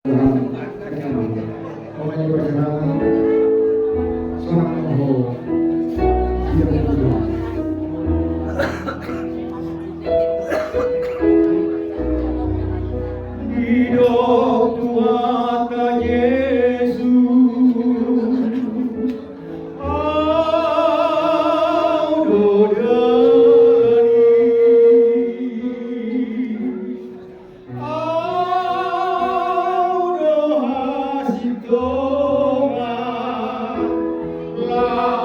Pemain perjalanan seorang Noho dia berdua. Hidup Tuhan Yesus, audo dari, audo hasib Tuhan, lau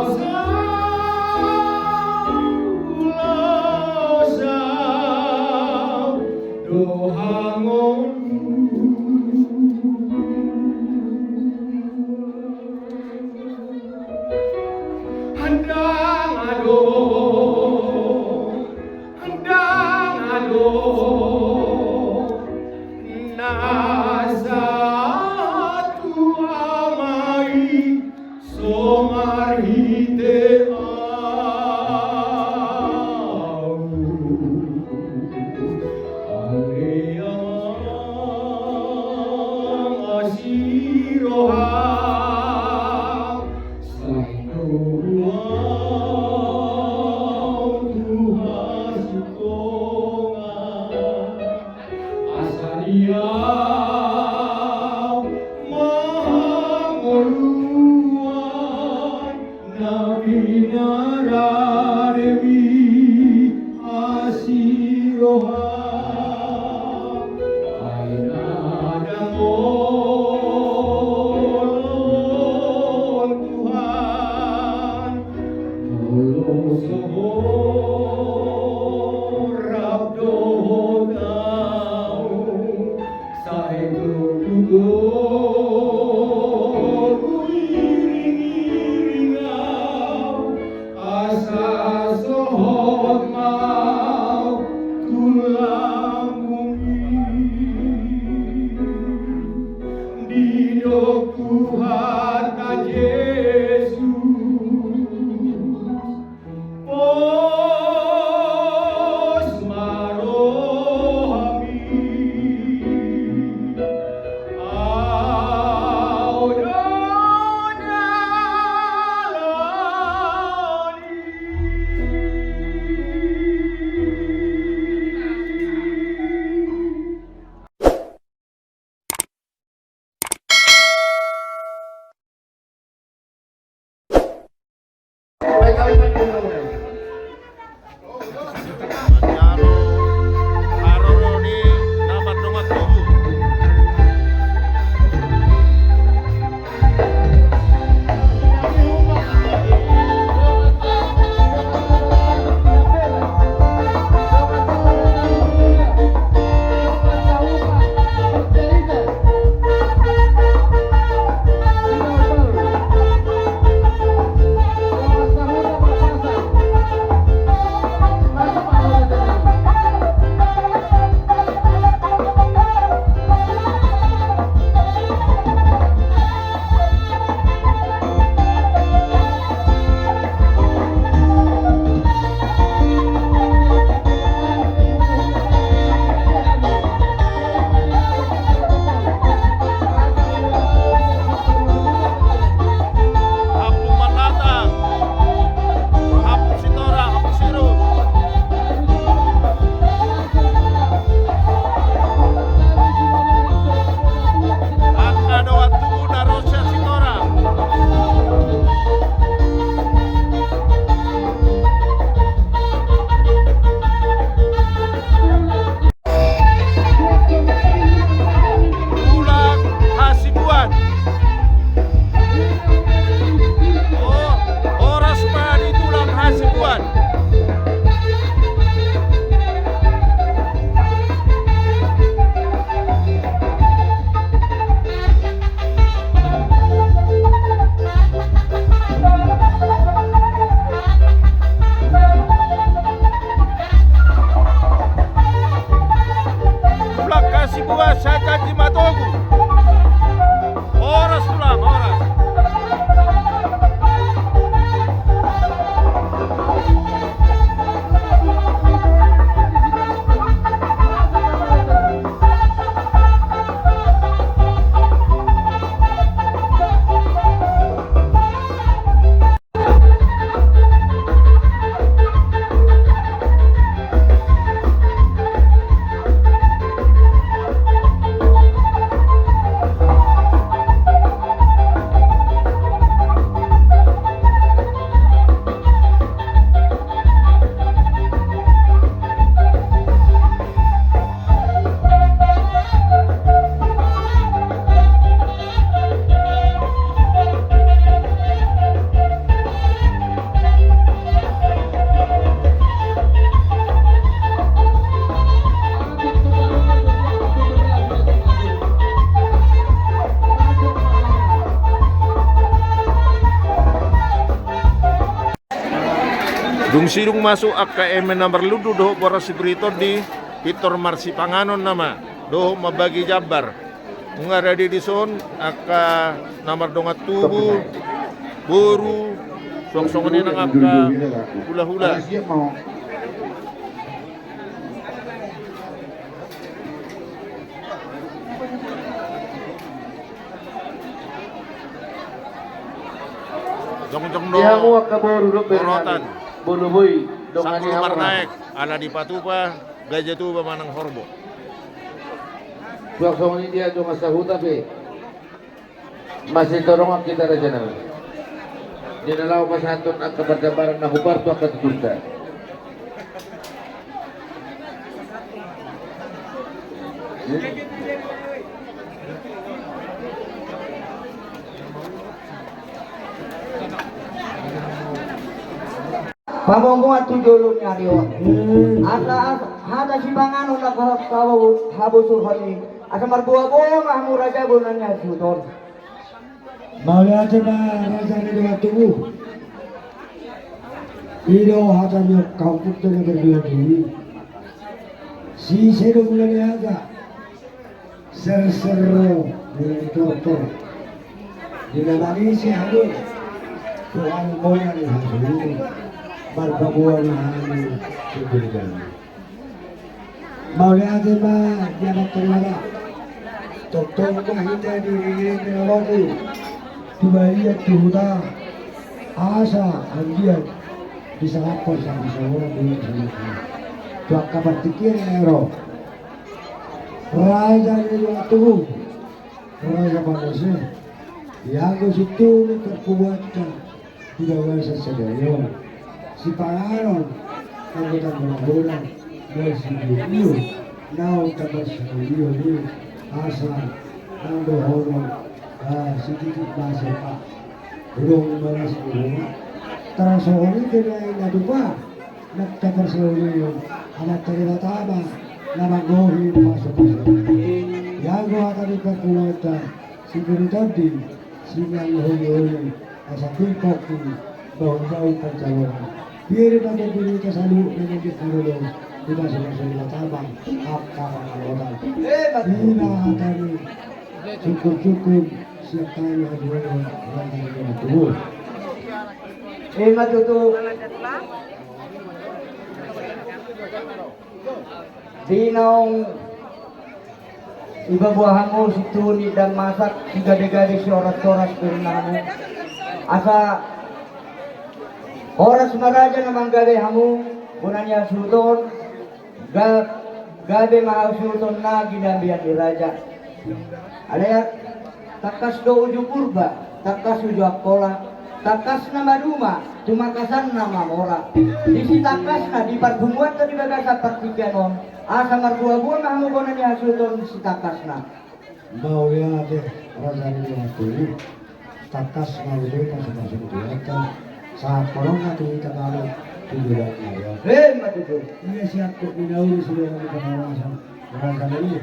sao, dohangon. Handang ado nasatu amai somarhite au areang asiroha Asaliau mahangoluan Nabi Naradewi asiroha aina dangol Tuhan tolong sohor rabdo saya duduk iring-iringau asa sohor mau tulang bumi di dok Tuhan tak Yesus pos marohami Sidung masuk AKM nomor ludu doh para sibrito di Victor Marsi Panganon nama doh mabagi Jabar. Ngara di son aka nomor dongat tubuh buru sok-sok ini nang aka hula-hula. Jong-jong do korotan Sangkul Marnaek ala di Patupa Gajatuba manang horbo. Suasana ini dia cuma sahuta pe masih dorong kita raja nama. Di dalam pasantun akan bergambaran na hubar tu akan tutusta. Pamonggo at tudulong niya diyo. At hada si Bangano na habusur hali. Asa marbuwa-buwa nga raja bulan niya sudon. Maulia aja raja ni dengan tubuh. Ilo hata niyo kampung tu yang berdua dulu. Si sedo bulan ni aja. Ser-seru bulan itu. Di dalam si halu. Tuhan moya ni halu. Barbabuan hani tujuan. Maulia aja dia berterima. Doktor kita diri ini Kembali tuhuda asa anjian bisa lapor sama seorang di sana. Tuak kabar tikir nero. Raja ni tuh, raja manusia. Yang situ ni terkuatkan tidak bisa sedaya. Si Panganon anggota bulan bersidio. Nau kabar sidio ni asa nando horor. Sedikit bahasa Pak belum balas dulu tersohoni tidak ada dua nak tersohoni anak terima nama gohi masuk yang gua tadi kekuatan si tadi si yang hoyo asa pimpok ini bau pencalonan biar pada diri kesalu dengan dikurung di masing-masing tabang apa anggota bila tadi cukup siapa yang dua orang yang dua. Matutu. Dinong iba buahanmu situ ni dan masak si gade-gade si oras-oras bernamu. Asa oras maraja namang gade hamu gunanya sultan gabe mahal sultan na ginambian di raja. Alaya takas do uju purba, takas uju akola, takas nama duma, tumakasan nama mora. Di si takas na di pertemuan tadi bagasa partikenon, asa marbuah-buah kamu kono ni hasuton si takas na. Mau ya deh raja ni waktu takas mau dia masuk dia saat korong nanti kita baru tujuan ya. Matutu. Ini siap kok dinauri sudah di kawasan raja ini.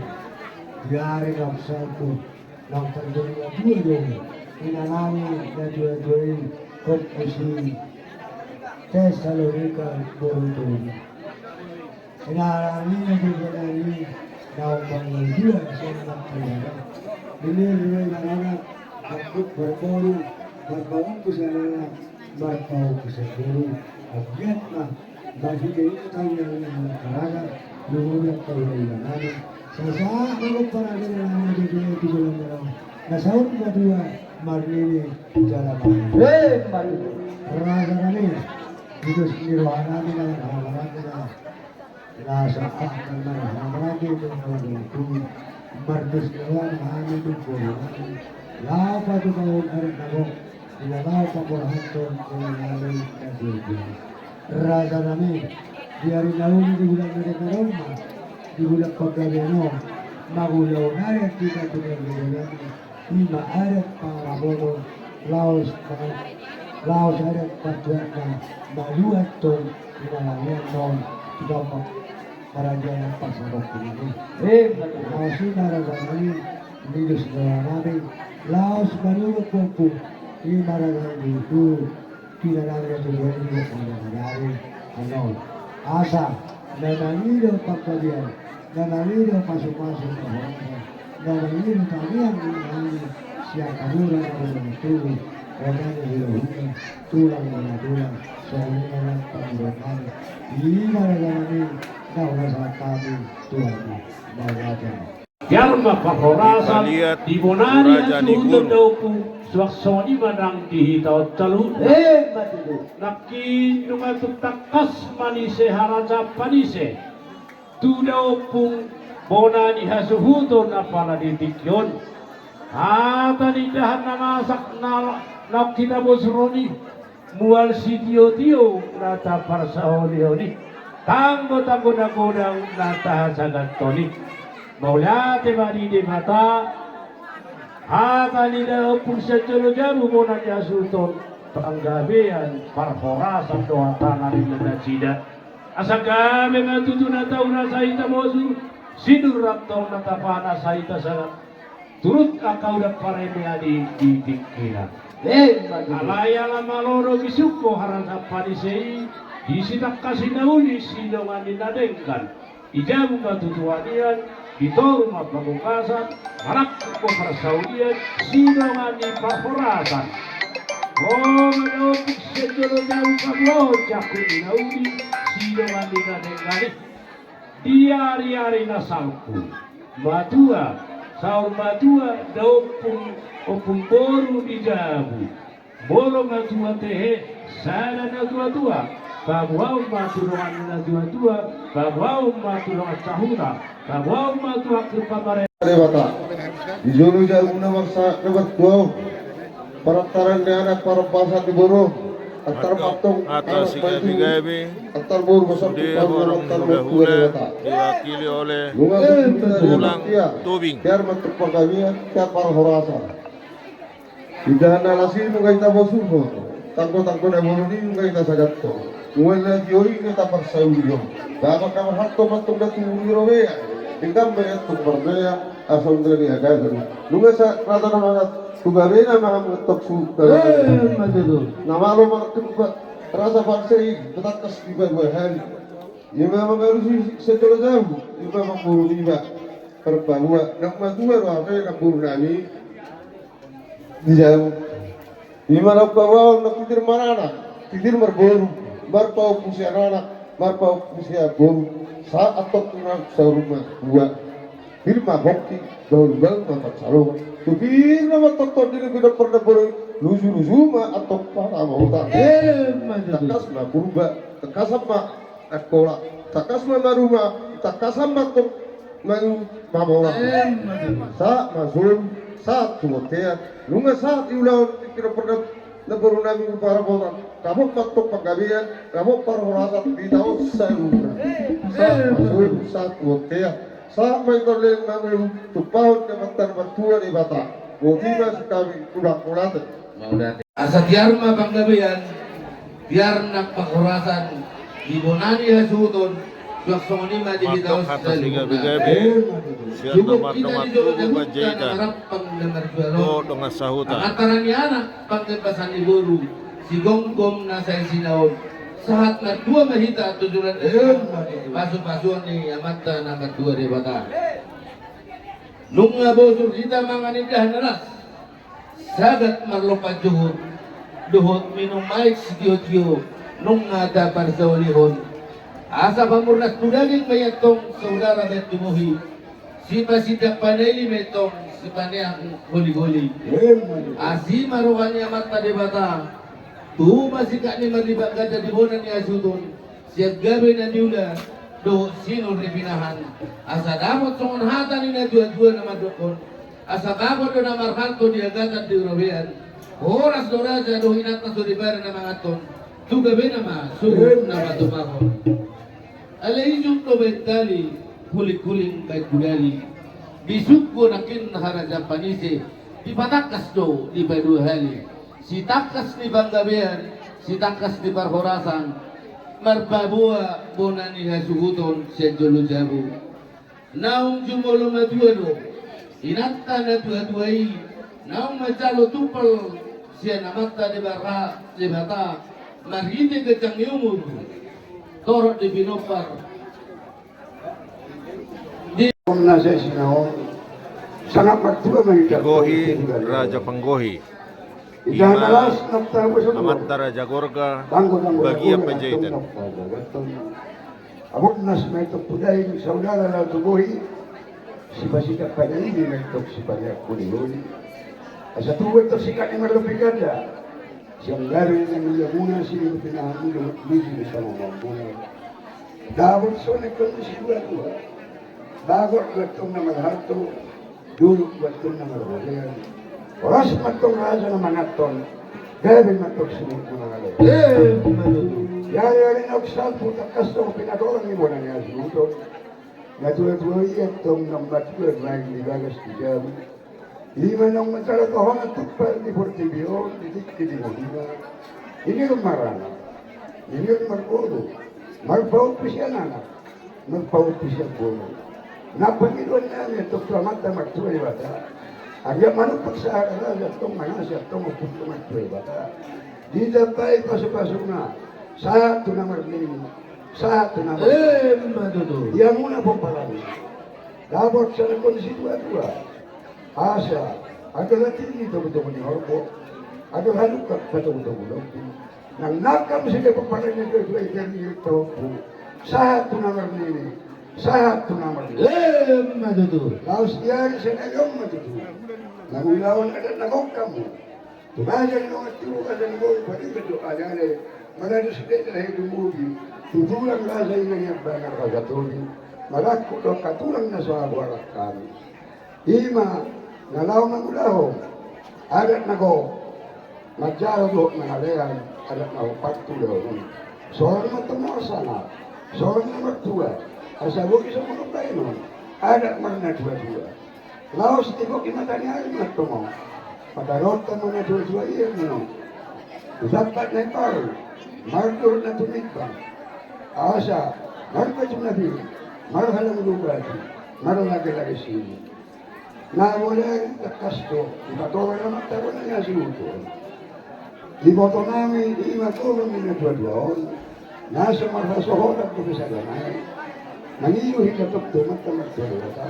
Diari kapsalku nang terjadi dua dong inalami dan dua kompetisi tes salurika bontong inalami dan dua daun bangun dua senang terjadi ini anak takut berburu berbangun kesalahan berbau kesalahan objek lah bagi dia tanya yang kerana menurut kau Sasa kalau para dengan di dalam nasaut kedua marni jalan Mari. raja kami itu sendiri rohana ni dengan halaman kita rasa akan halaman itu itu berdus dengan hanya itu lau pada tahun hari nabok tidak lau pada hantu dengan hari kasih raja kami biari nauni di bulan mereka rumah di bulan pagkabeno magulaw na yan kita pinagbilan di maaret pangabono laos aret patuat na maluat tong pinalangyan noon dapat para dyan ang pagsabot ko laos inaragamani nilos na namin laos manulog po inaragamani dito pinalangyan ito yung nangyari ano, asa, na nangidaw pagkalian, na nangidaw pasok-pasok na hongsa, na nangidaw kaniang inahangin siya kanura na ng tubig, kaya na hilahunan, tulang mga tulang, sa mga ng pangirahan. Hindi na naganamin na wala sa kami tulang na bagatan. Yarma pahorasan Lihat di bonani Raja ang Nigun. suhudon daw po swaksoni manang dihitaw talun. Matudo. Naki nunga tutakas manise haraja panise. Tu daw pong bonani hasuhudon apala ditikyon. Tani dahan nangasak na kinabos roni. Mual si tiyo-tiyo nata parsaholi-holi. Tanggo-tanggo na godang nata sagantoni. Maula tebani di mata nila upung sa jalo-jalo mo na niya sultan panggabihan parhorasan doa tangan nila na sida asa gabi nga tutunataw na sa ita mosu sinurak taw na tapana sa ita sa turut akaw na paremya di dikira alaya la maloro gisuko haran sa panisei disitak kasi nauli sinongan ninadengkan ijabu matutuanian ito rumah pagbukasan, anak ko para saudian, sinongan ni pahorasan. Menopik sejolo jauh kablo, jaku inaudi, sinongan ni nadengani. Diari-ari nasalku, matua, saur matua, opung boru di jabu. Bolo matua tehe, sana na tua-tua. Kabuau matulungan na tua-tua, kabuau matulungan sahura, kabuau matulungan kepamare. Dewata, di julu jauh na maksa dapat kuau, parantaran ni anak para pasat di buru, antar patong, atas gabi-gabi antar buru besar dia tukar orang antar hula-hula buru dewata. diwakili oleh Lunga tulang tubing. biar mentuk pagamian, biar para horasa. Tidak nalasi mungkin kita bosun ho, tangko na buru ni mungkin kita sagat to. Wala diori kita parsauliyo. Dapat kamar hatto patong datu robe. Tinggal bayat tu berbeda asal dari agak. Lunga sa rata nama tugabe na mga mutok su. Nama lo mga tuga rasa parsai betakas iba bahal. Ima mga rusi setolo jauh. Ima mga buru iba perbawa. Nak madua robe nak buru nami. Di jauh. Ima nak bawa nak tidur marana. Tidur merburu. Marpau pusia anak, marpau pusia bom, saat atau kurang saruma dua, firma bukti daun bang mata calo, tu firma mata tu dia tidak pernah lusu ma atau para mauta, takas ma purba, takasam ma sekolah, takas ma maruma, takasam ma tu malu mamola, saat masuk, saat tuatea, lunga saat iulau tidak pernah nabaru nabi para mauta. Kamu patok pagabian, kamu parhorasat di tahun salura. Saat waktu saat mereka leng nanggung tupahun kematan bertua di bata. Buktinya sekali kurang-kurang. Asa tiarma panggabian, tiar nak panghorasan, di bonani hasudon, suaksoni ma di bitaw Matok atas gabi-gabi siya nomor tubuh bajeda do dengan sahuta. Antara ni anak pangkepasan di guru. Si gonggong nasa sinaon saat na dua mahita tujuan pasok-pasok ni amata na kadua di bata nung nga bosur kita manganidah nalas sagat marlopat duhot minum maik siyo nung nga dapar sa ulihon asa pamurnas tudaging mayatong saudara bet tumuhi si pasidak paneli metong si panayang huli-huli asi marukannya mata di bata tu masih kak ni melibat gada di bonan ni asudon siap gabe na niula do sino repinahan asa dapat songon hata ni na dua-dua nama dokon asa dapat do na marhanto di agatan di robean horas do raja do hinata so di bara na mangaton tu gabe nama suhun nama tumako alay yung do betali kulik-kuling kay kudali bisuk ko nakin haraja panise di patakas do di badu hali si takas ni Banggabean, si takas ni Parhorasan, marpabua bonani hasuguton siya jolo jabu. Naung jumolo maduado, inatta na tuatuai, naung macalo tupal siya namata di bata, marhide kecang umur. Torot di Binopar. Kung nasa sinahon, sangat magtua mga Gohi Raja Panggohi. Idanalas nagtapos ang Amanta Raja Gorga. Tanggo-tanggo Bagia ako, Panjaitan. Abot nas may tupuday saudara na tubuhi. Si Basika Panayini nagtok si Panay Kulihuli. Asa tuwag to si Kani Marlupigada. Siyang garin ng Laguna sila pinahangulong at sa mga muna. Dawag so nagkondisyon ko. Bagot gatong na malhato, dulog gatong na malhalian. Oras matong raja na manaton, gawin matong sunod mo na alay. Yari na kusal po takas to, pinagawang mo na niya sunod. Natuloy itong nambatulad na yung nilagas ni Jam. Lima nang magkaroon at tukpal ni Portibio, didik mo lima. Ini yung marana, ini yung marpolo. Marpaut po siya nanak, marpaut po siya polo. Napangiluan namin itong pramata magtuloy bata. Agya manupag sa akala, itong manasya, itong upunto magtuloy bata. Di dapat pasok-pasok na. Sa ito na marlin. Sa ito na marlin. Yan muna po parami. Dapat sa nakonsidwa-dwa. Asa, agad natin dito ni Horbo. Agad halukak patong-tong nang nakam sila paparan niya doon ay ganyan ito po. Sa ito na marlin. Sa ito na marlin. Laos diyan sa nagawang matutu. Nangulawan agad nagawang mo. Tumajan nung at tirukan ng mga pati ito alala. Marano sila na hidumugi. Tutulang rasa yung nangyang bangar kagatuli. Malako do katulang na sa abuarak kami. Ima, nalaw ng ulahong. Agad na ko. Magyaro do ng alayan. Agad na ko pagtulaw. Soran mo tumasa na. Soran na magtuwa. Asa buki sa mga painon. Agad man na tuwa-tuwa. Laos di ko kimatanyari na tumo. Padarot ka mo na tuwa-tuwa iyan mo. Dapat na iparo. Mardur na tumigba. Asa, marpa tunabi. Marhalang lubati. Maralagi-lagi sini. Nawala yung kasto. Ipatoran na magtaro na niya sinuto. Iboto namin, imatulong ni na tuwa-tuwa. Nasa marhasohonan ko sa ganay. Nangiluhin na tuktumat na magtuwa.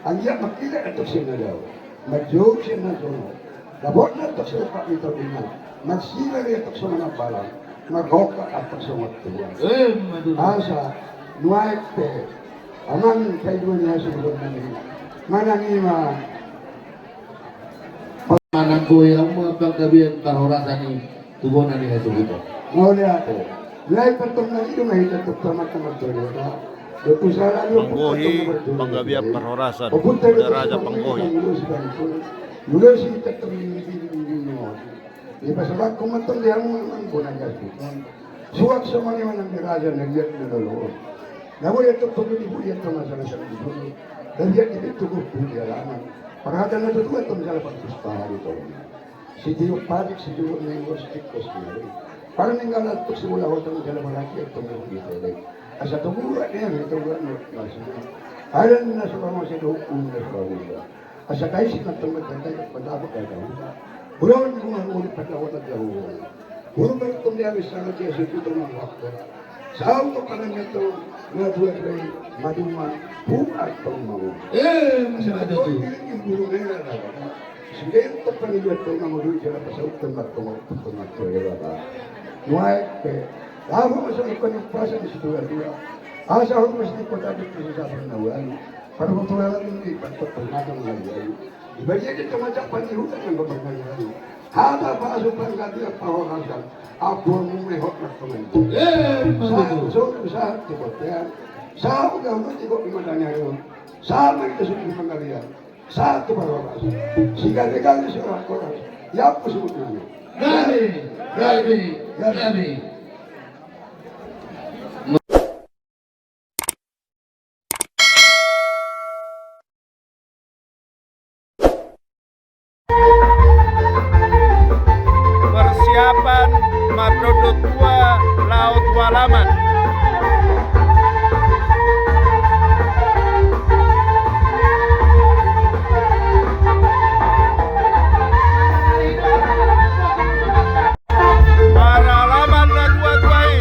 Ang iya makita na ito siya na daw. Mag-joke siya na sunod. Labot na ito sa pakita rin na. Magsila rin ito sa mga balang. Mag-hoka at ito sa magtuwa. Asa, nuwait pe. Amang kaiduan niya sa mga namin. Manangima. Manangkoy ang mga pagkabihan kahurasan ni tubunan niya sa ito. Nguli ako. Lahat patong na ito mahita tuktumat na magtuwa. Panggohi, Panggabiak Parhorasan, Uda Raja Panggohi. Mula si tatang hindi mo. Di ba sabag kumatang diyan mo naman po ng gasputan. Suwak sa mga naman ng Raja nagyat na laloon. Namoy ito pag-ibuli ito na sa nasang ibuli. Nagyat ito ko po di alaman. Pagkata na tutuwa ito na sa pagpustahan ito. Si Diyo Padik, si Diyo Nengos, Ikos na rin. Parang nanggalat po simula ko ito na malaki ito na ito. Asa tumura niya, ito ba na alam na sa mga sinuhukun na sa pamilya. Asa kayo sinatang magkantay at padabot ay kahula. Bulan ko nga ulit pagkawat at kahula. Puro ba itong niyawis sa natin sa ito ng wakta. Sa auto ka lang ito, mga buwan ay maduman, bukat pang mga. Asa ito yung guru na yun na. Sige ito paniliwat ko nga maluwi sila pa sa utang magtungat. Nuwait pe. Lama mo sa ipanagpasan ni Situra-Tura. Asa ako mas importante ko sa sabi na wala. Para matulala ng ipagpagpagpagpag ng lagay. Iba niya dito matyak panihutan ng babagay. Hata pa aso pang gabi at pahorasan. Ako mo may hot na komento. Sa tikot yan. Sa ako gawin, tikot imadanya yun. Sa may kasunod ng pangalian. Sa ito pahorasan. Sigaligay sa pahorasan. Yan po sunod namin. Gabi. Persiapan Madodo Tua Laut Walaman. Para laman na tua-tuai.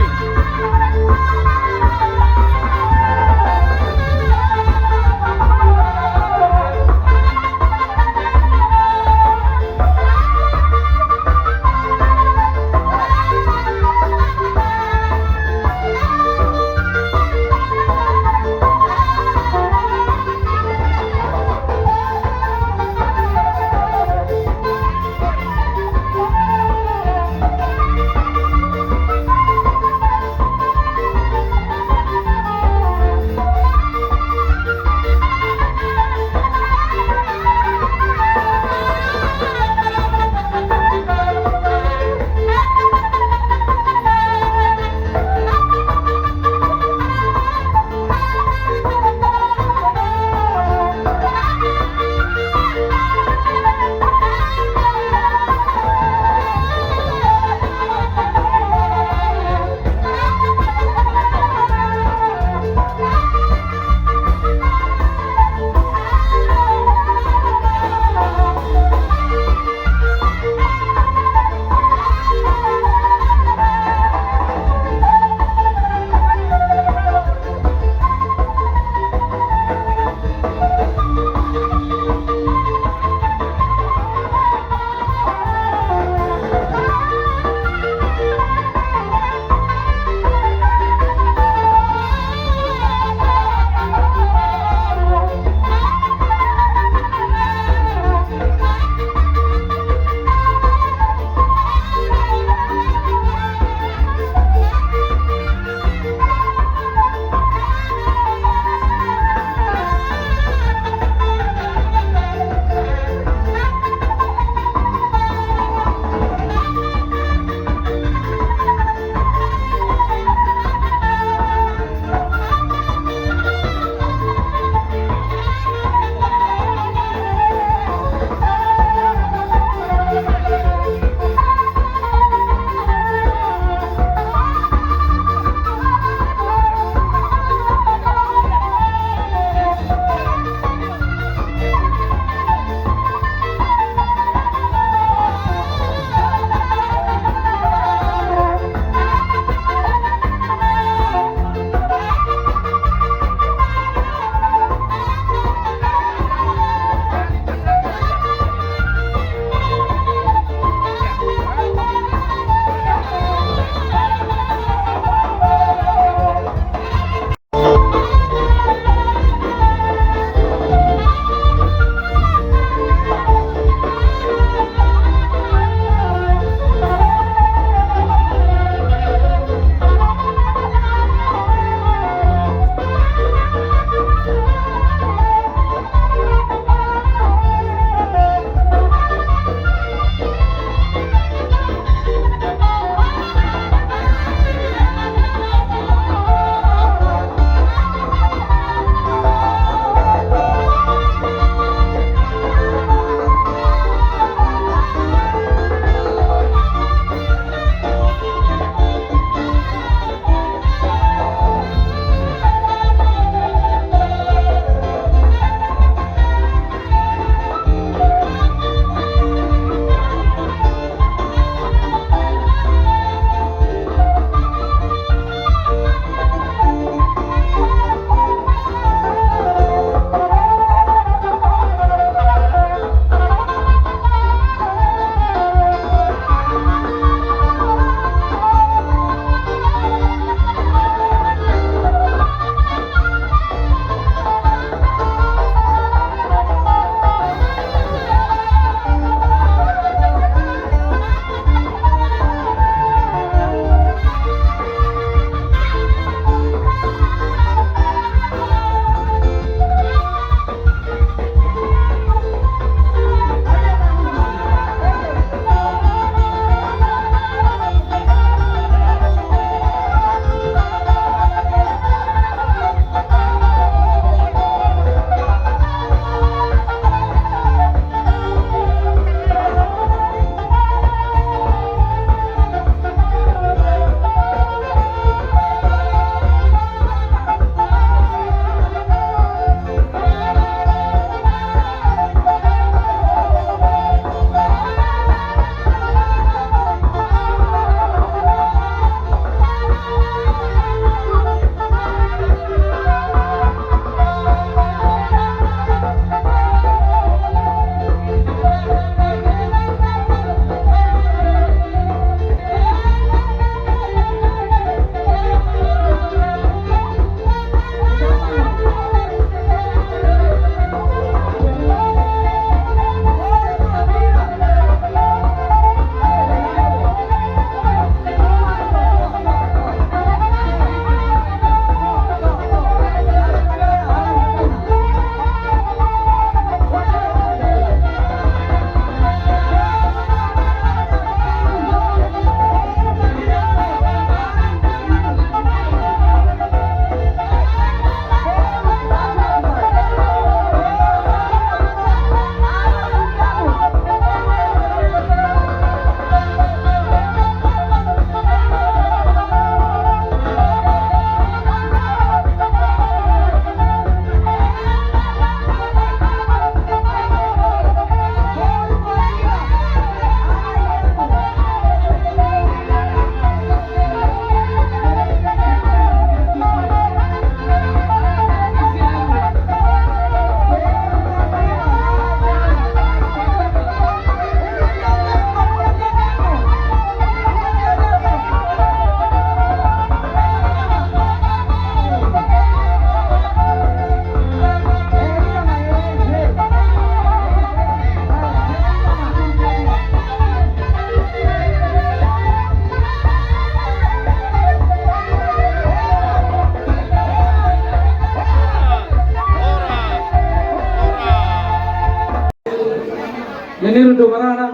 Niniru Domarana,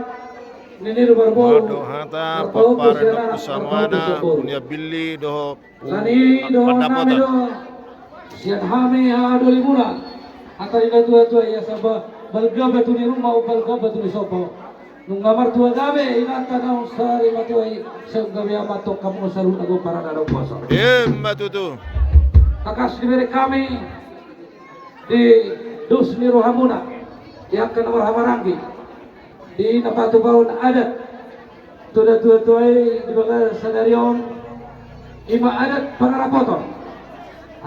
Niniru Barbo, Madohata papare no kusamana punya Billy doho Lani do nami pendapatan. do sian hami ha do limura atau ina tua ya sabah balga batu ni rumah balga batu ni sopo nung ngamar tua gabe ina tanau sari matuai gabe amato kamu saru nago para nado poso Matutu. kakas diberi kami di Dusni Rohamuna yang kena Hamarangi di Napatu Baun adat tua-tuai di bagai sadarion ima adat pangarapoton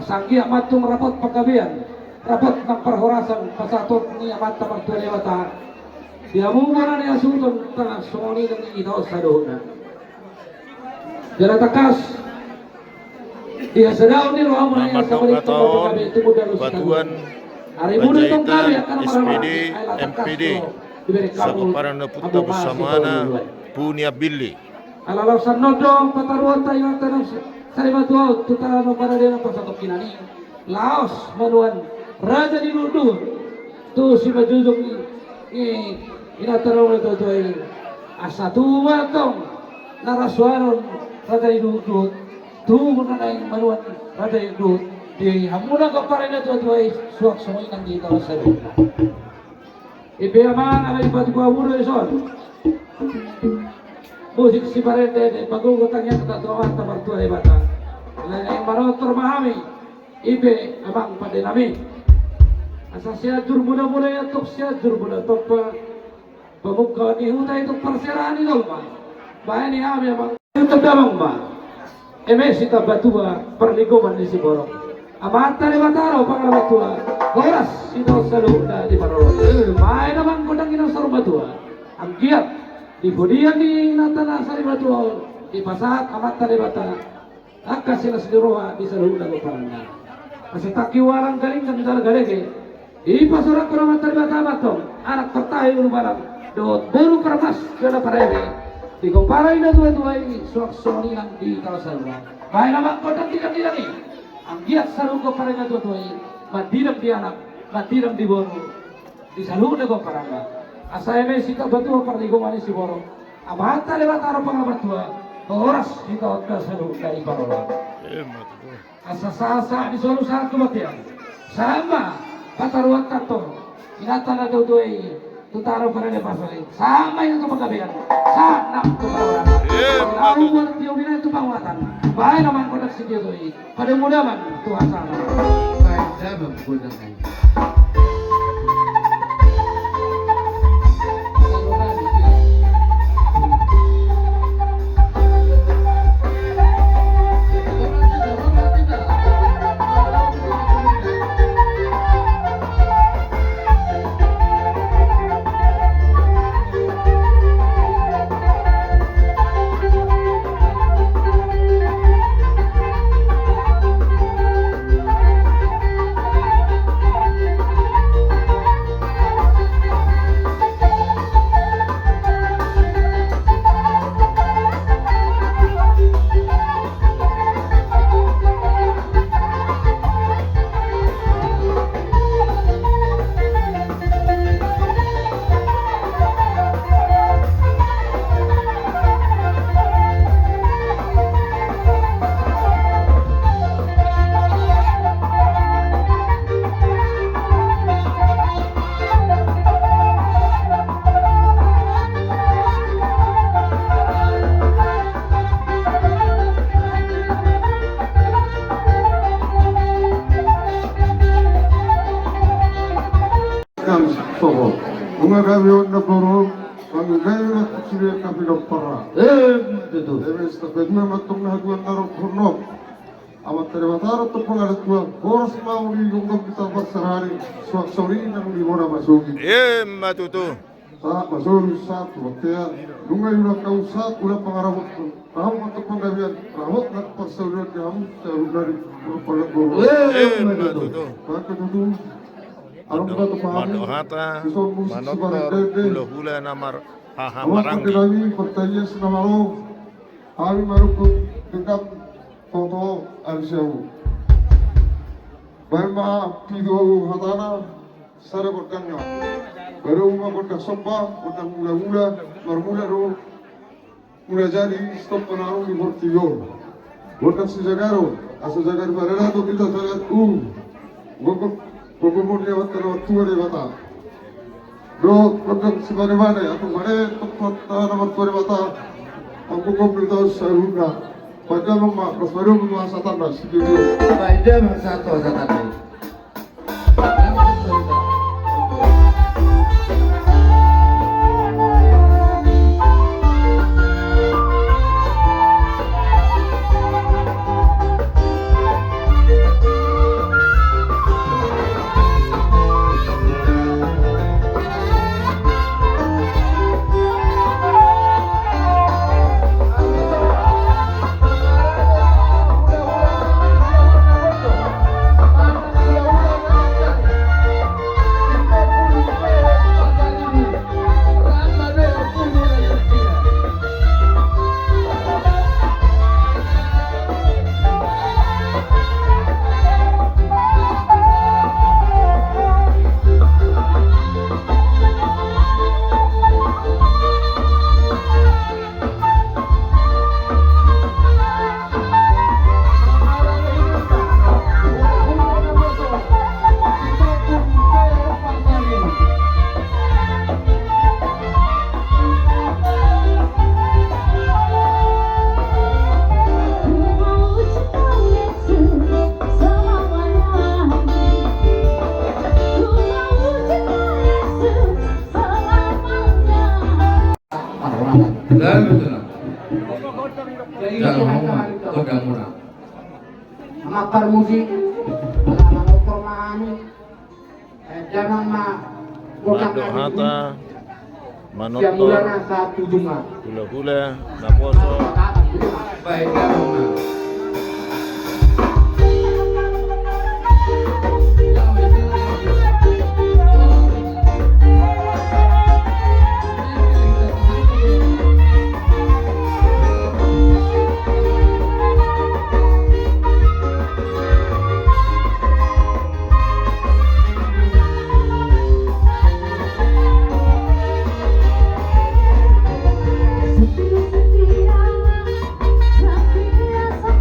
asanggi amat tung rapot pagkabian rapot ng parhorasan pasatot ni amat tamang tuwalewata dia mumura ni asuton tanga sumoni ng itaw sa doon takas dia sedau ni Rohamuna yang sa balik tung pagkabi tumudan Batuan hari muda tong kami Panjaitan akan SPD MPD Sakuparan na Puta Busamana punya Billy. Alalaw sa nodo pataruan tayo tanong sa limatuaw tutano para din ang pasatok kinani Laos manuan raja di nudo tu si majujong inatanong na to ay asa tuwa tong naraswanon raja di nudo tu na na manuan raja di nudo di hamuna ka pa rin na to ay suwak sumoy nang dito sa lupa ipiyaman ang iba't ko amuro ison musik si parente de pagugutang yan katatuan tabartua de bata lain marotor mahami ibe amang padinami asa siya mula ya tok siya mula tok pamukha ni hutay tok parsirani dolma bahay ni ami amang ito damang ba emesi tabatua perliguman ni si borok amata ni bataro pangalabatua oras ito sa luna di paroro bahay naman kudang inasar batua ang giat di budian di natana sari batu di pasahat amat tali bata akka sila siroha di saluh dago paranda asitaki warang galing kan dal galege di pasurak kuramat tali bata matong anak pertahi ulu barang dot baru permas kena parebe di komparai na dua suak soni lang di kawasan bahay naman kodang tidak ni ang giat saluh ko parai na dua madiram di anak madiram di bono di saluh dago paranda asaya may sika batua parligoman si Borong amata lewat araw pangabatua oras kita ka sa dari Barola asa di solo sa kumatian sama pataruan tato inatana daw doy tutaro para de pasali sama yung pagkabian sana ko para lalu buat dia bina itu pangwatan bahay naman ko nagsigyo doy pada mudaman Tuhan sana Baik, saya menggunakan Umagayon na puro, magayon na kutsiliya ka pinagpara. betul Debes na bedme matong nahaguan na rin kurno. Amat tarimataro ito pangalatwa, oras mauli yung kita pagsarani, suwak sauri na nung mo na masugi. Matutu. Sa masugi sa tuwakaya, nung ngayon na kausap, ulang pangarabot ko. Rahot na ito panggabian, rahot na pagsaulian niya mo, sa lugar ng palaguro. Matutu. Bakit ito? Anong ba ito pahami? Madohata Manotor, Manotor hula-hula namar Awas hahamaranggi. kami pertanyaan na maro. Kami marupot dengan toto alsiyahu. Baik ma pido hatana sare berkanya. Baru umur kasomba, udah mula-mula, marmula ro, mula jadi stop penarung di Portillo. Bukan sejagaro, asal jagar barera tu kita jagar Gogok lewat terus tua lewat. Bro, bukan sebagaimana aku mana tempat nomor tua lewat. Aku komputer saruna. Pada mama, pas baru menguasa tanda studio. Pada masa tua tadi. Makar musik, anak motor mani, jangan mah. Mado hata, manoto, Jamulana satu Jumat. hula-hula, naposo. Baik, Mama. Setia, setia,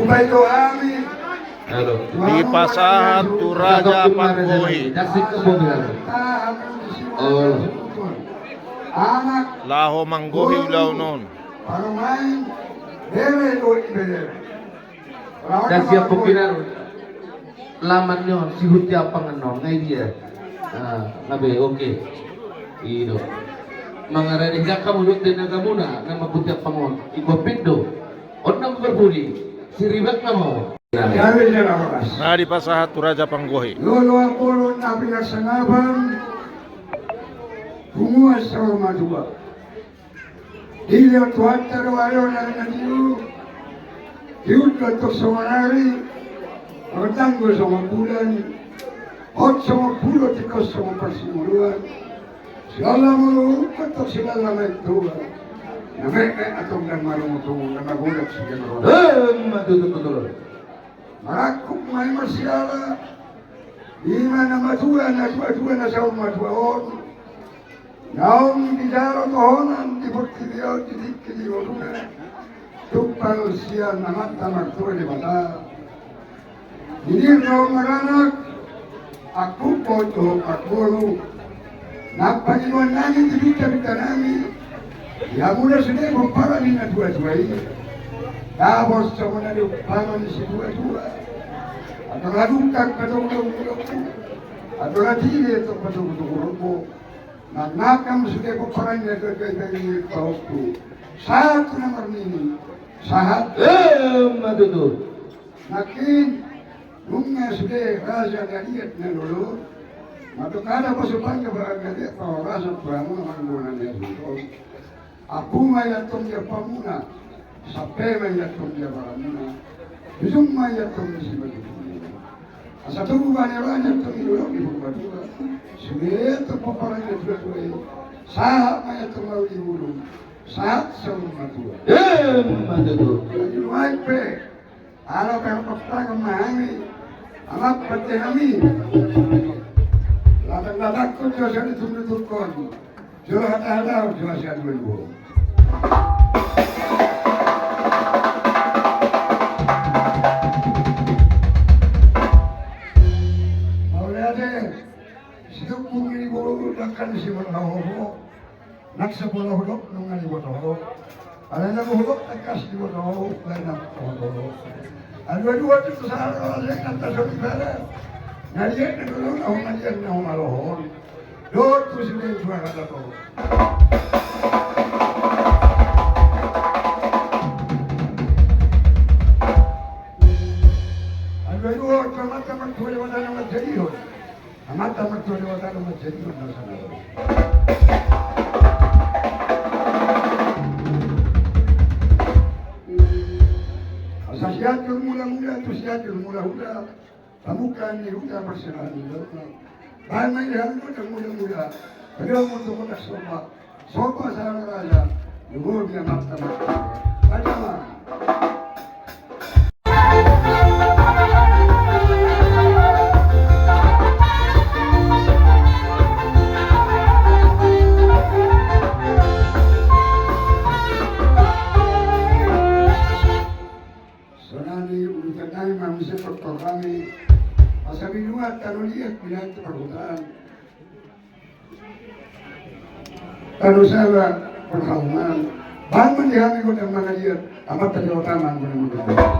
Supaya kami Halo. Di pasahat tu Raja Panggohi. Dasik ke mobil. Oh. anak Laho manggohi ulaw nun. main bere do bere. Dan siap pikiran lamannya si Hutia Panganon ngai dia. Ngabe oke. Ido. Mangarane kamu dut dan nagamuna nama Hutia Pangon. Ibu pindo. Onam berbudi. Si ribet namo. Kami jalan mas. Nah di pasahat tu Raja Panggohi. Lolo Apollo na pinasanapan kumuha sa mga duwa. Dili at tuwataro ayaw na naniyo. Yun ka to sa manari. Magtango sa mga bulan. At sa mga pulot ikaw sa mga pasimuluan. Sila mo ka to sila lamay tuwa. Namay atong nang marumutong na magulat sa ganoon. Betul. Marakuk may masyala. Ima na matua na sa matuaon. Naong dijaro tohonan di portilio di kiliyoruna. Tupal siya na mata martua di mata. Hindi raw maranak. Ako po ito akbolo. Napaginoan namin di bita-bita namin. Yamuna sila mo para ni na dua-duai. Tapos sa mga nalipano ni si dua-dua. At ang nadungkag patungulong ko. At ang natili itong patungulong ko. Nagnakam sila ko parang nagagay ni Paus ko. Sahat ko na marnini. Sahat. Madudud. Nakin. Nung nga sila raja ganiyat na lolo. Matukada pa sa pangga ba ganiyat. Paurasan pa mo naman muna niya suto. Ako mayatong niya pa muna. Sampai mayatong dia baramuna, bisung mayatong si baduna. Asa tuh banyak tuh ilok ibu baduna. Semua tuh paparannya dua-dua. Sah mayatong mau diulung, saat sama baduna. Madudud. Jadi lumayan pe. Alam yang pasti kemana? Amat pasti kami. Latang-latang kau jasa ditunggu-tunggu. Jual ada, jual siapa dulu. Kung inibo lakkan si Manahoho, nagsapula hulok nung alibotoho. Alam na hulok, nagkas di botoho, kaya nakotoho. Dua-dua itu sa araw lang ang tasong ibara. Naliyan na doon, ako naliyan na humalohon. Doon to sila yung suwara na to. Dua-dua, tamat-tamat tuloy wala na magsayihon. Amat tamat tuloy wala na magsayihon na sana. Asasyatul mula-mula, tusyatul mula-mula. Pamukan ni Huda Marsilan. Bahan may lahat mo ng mula-mula. Kaya mo ito ko na sopa. Sopa sa raja. Lugod na mat-tamat. Panaman. Kami masabi luat tanuliat bilang perhutan tanusala perhauman bahan mendihami ko ng mga liat amat taliwataman ko ng mga liat.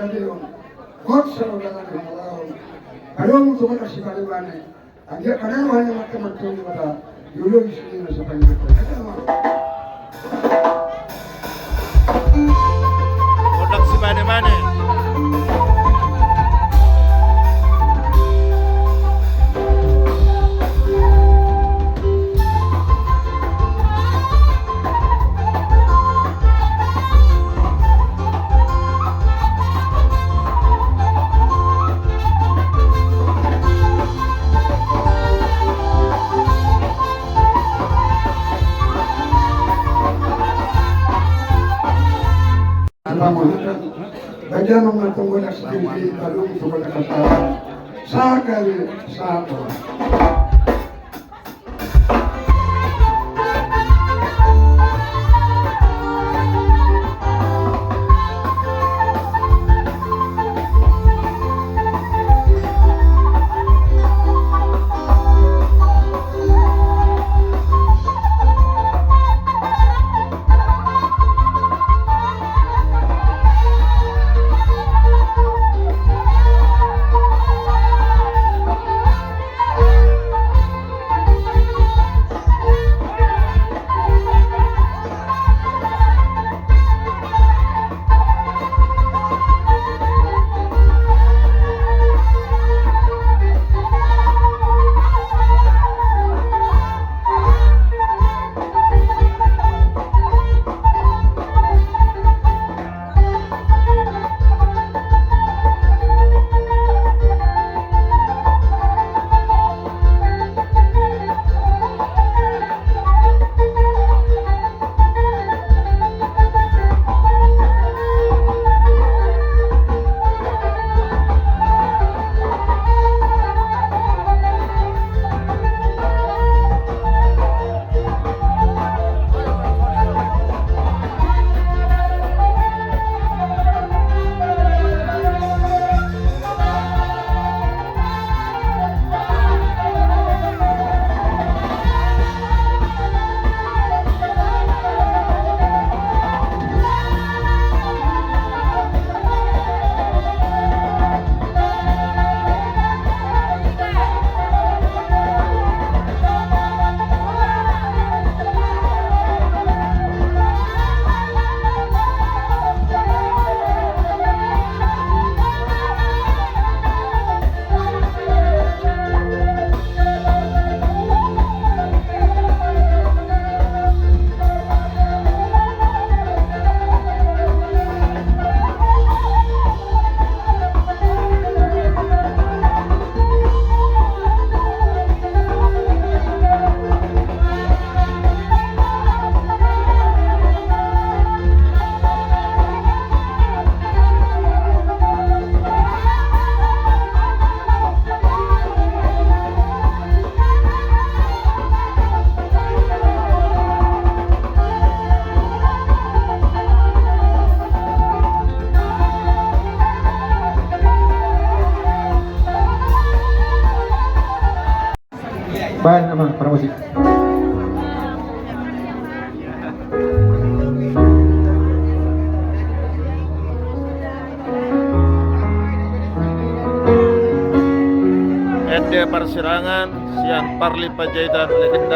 Leon. Kotsa ulangan halaon. Ayaw mo tumat si Kalibane. Agya kadang hanya matang pada yulo isini na sa Panginoon. Kodak si Bane-Bane. Bagian mengatunggu nak sedikit lalu untuk kata sakali satu. Bahan nama promosi. Ede Persirangan, Sian Parli Panjaitan Legenda.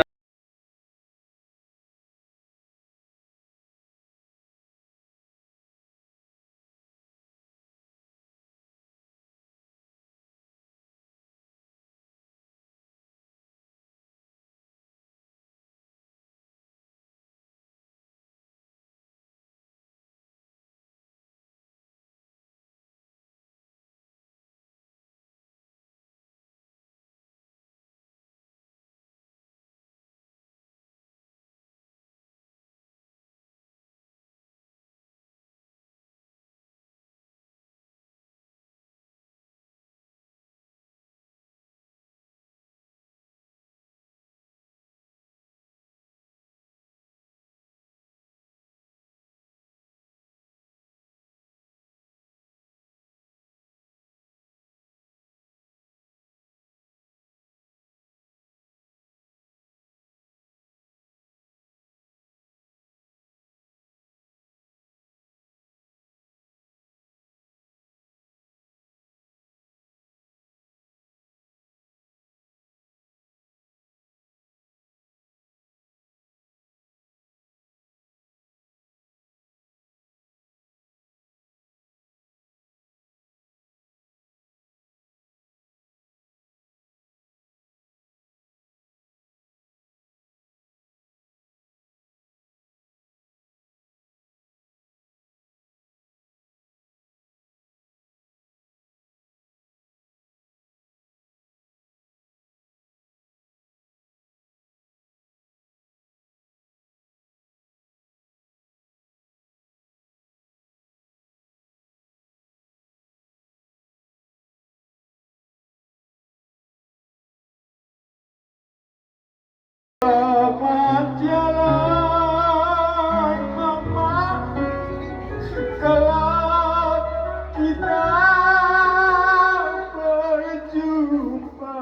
berjumpa.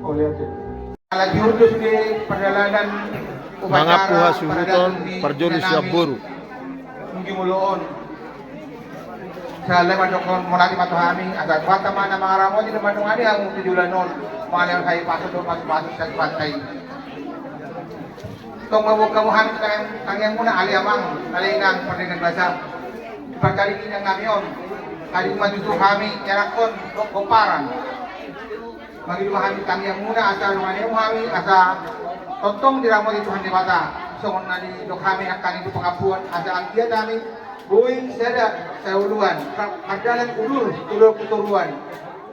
Oh lihat ya. Lagi urus di perjalanan Mga puha suhuton parjoli siya buru. Mungkin muloon. Sa leman dokon mulai matuhami ada kuata mana mga ramo di leman dongani ang tujulan non mga leman kayo pasok do pasok sa patay. Tong mabuk kamu hamit tangyang muna aliamang nalinang perdikan bahasa. Pagkalikin ng namion kali majuto kami yarakon koparan. Magilumahami tangyang muna asa lumani umami asa tontong diramo dito handi bata. So na di do kami akan itu pengapuan asa ang dia kami buing sada sa uluan pagdalan ulur kuturuan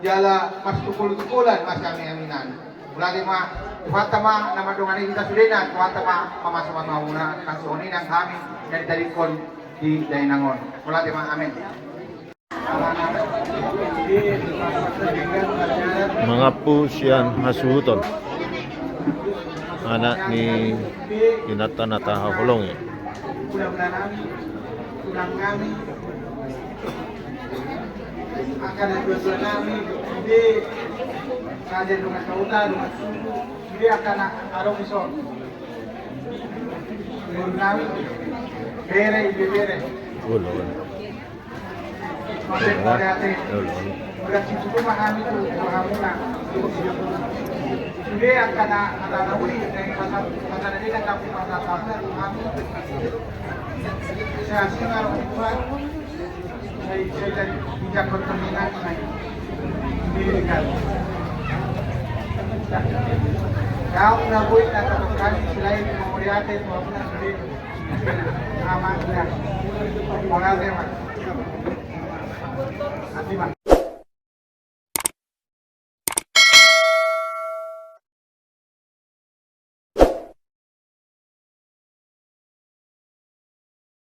jala mas tukul-tukulan mas kami aminan mulai ma Tuhatama na madungan kita sulinan Tuhatama pamasaman mauna kasunin ang kami dari talikon di Dainangon mulai ma amin. Mga pusian hasuhuton. Anak ni Inata-nata Haholong ya. Mudah-mudahan kami tulang kami akan dua-dua kami di kajian dengan kauta dengan suku dia akan arong ison menurut kami bere Ulo. masih hati Ulo. udah situ mah kami tuh mahamuna dia akan ada uli dari pasar ini kan kami pasar kami saya singar ukuran saya dari bijak pertandingan saya dirikan kau ngabui kata kali selain memoriate maupun sendiri aman ya moral tema hati mah